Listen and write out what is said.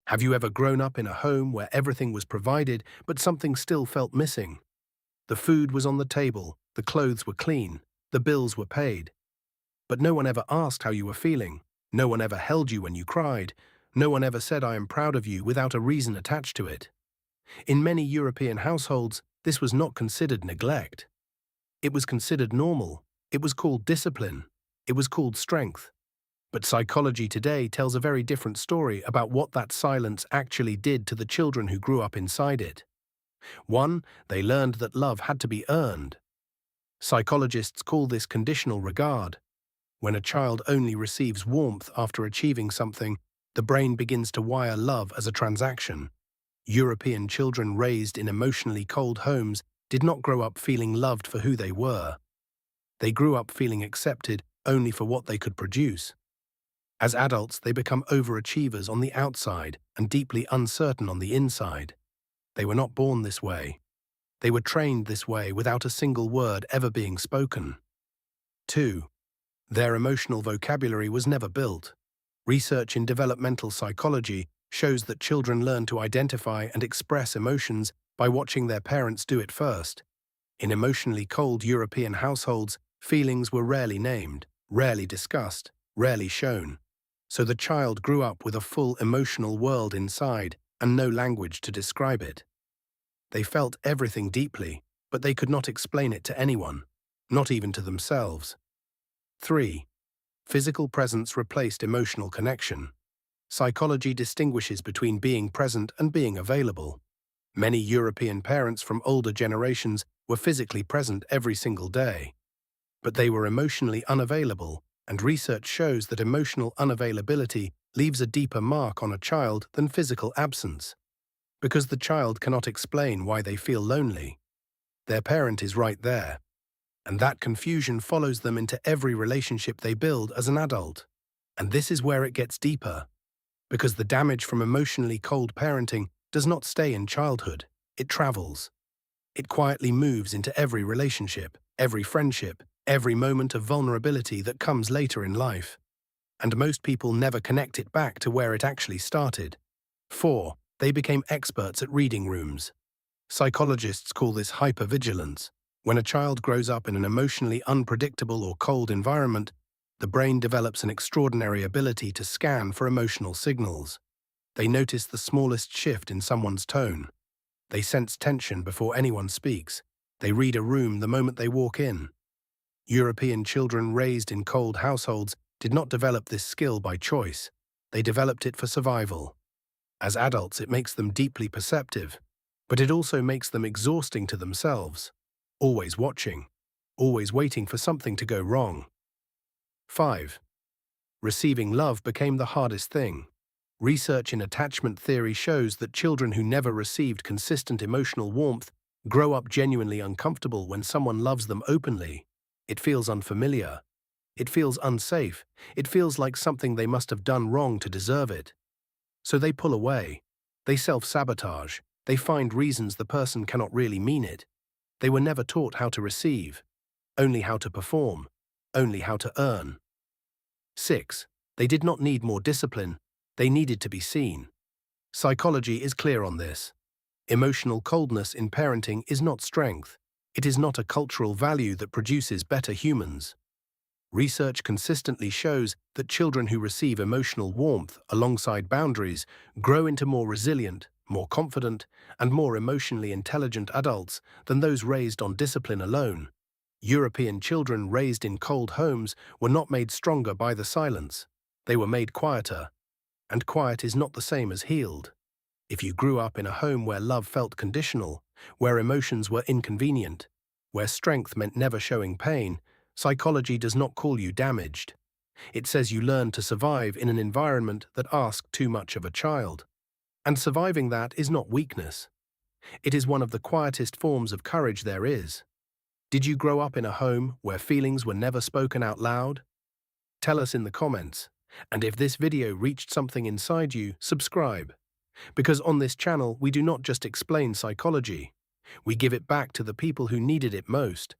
Have you ever grown up in a home where everything was provided, but something still felt missing? The food was on the table, the clothes were clean, the bills were paid. But no one ever asked how you were feeling. No one ever held you when you cried. No one ever said, "I am proud of you," without a reason attached to it. In many European households, this was not considered neglect. It was considered normal. It was called discipline. It was called strength. But psychology today tells a very different story about what that silence actually did to the children who grew up inside it. 1. They learned that love had to be earned. Psychologists call this conditional regard. When a child only receives warmth after achieving something, the brain begins to wire love as a transaction. European children raised in emotionally cold homes did not grow up feeling loved for who they were. They grew up feeling accepted only for what they could produce. As adults, they become overachievers on the outside and deeply uncertain on the inside. They were not born this way. They were trained this way without a single word ever being spoken. 2. Their emotional vocabulary was never built. Research in developmental psychology shows that children learn to identify and express emotions by watching their parents do it first. In emotionally cold European households, feelings were rarely named, rarely discussed, rarely shown. So the child grew up with a full emotional world inside and no language to describe it. They felt everything deeply, but they could not explain it to anyone, not even to themselves. 3. Physical presence replaced emotional connection. Psychology distinguishes between being present and being available. Many European parents from older generations were physically present every single day. But they were emotionally unavailable, and research shows that emotional unavailability leaves a deeper mark on a child than physical absence. Because the child cannot explain why they feel lonely. Their parent is right there. And that confusion follows them into every relationship they build as an adult. And this is where it gets deeper. Because the damage from emotionally cold parenting does not stay in childhood, it travels. It quietly moves into every relationship, every friendship, every moment of vulnerability that comes later in life. And most people never connect it back to where it actually started. 4. They became experts at reading rooms. Psychologists call this hypervigilance. When a child grows up in an emotionally unpredictable or cold environment, the brain develops an extraordinary ability to scan for emotional signals. They notice the smallest shift in someone's tone. They sense tension before anyone speaks. They read a room the moment they walk in. European children raised in cold households did not develop this skill by choice. They developed it for survival. As adults, it makes them deeply perceptive, but it also makes them exhausting to themselves. Always watching, always waiting for something to go wrong. 5. Receiving love became the hardest thing. Research in attachment theory shows that children who never received consistent emotional warmth grow up genuinely uncomfortable when someone loves them openly. It feels unfamiliar. It feels unsafe. It feels like something they must have done wrong to deserve it. So they pull away. They self-sabotage. They find reasons the person cannot really mean it. They were never taught how to receive, only how to perform, only how to earn. 6. They did not need more discipline. They needed to be seen. Psychology is clear on this. Emotional coldness in parenting is not strength. It is not a cultural value that produces better humans. Research consistently shows that children who receive emotional warmth alongside boundaries grow into more resilient, more confident, and more emotionally intelligent adults than those raised on discipline alone. European children raised in cold homes were not made stronger by the silence. They were made quieter. And quiet is not the same as healed. If you grew up in a home where love felt conditional, where emotions were inconvenient, where strength meant never showing pain, psychology does not call you damaged. It says you learned to survive in an environment that asked too much of a child. And surviving that is not weakness. It is one of the quietest forms of courage there is. Did you grow up in a home where feelings were never spoken out loud? Tell us in the comments. And if this video reached something inside you, subscribe. Because on this channel, we do not just explain psychology. We give it back to the people who needed it most.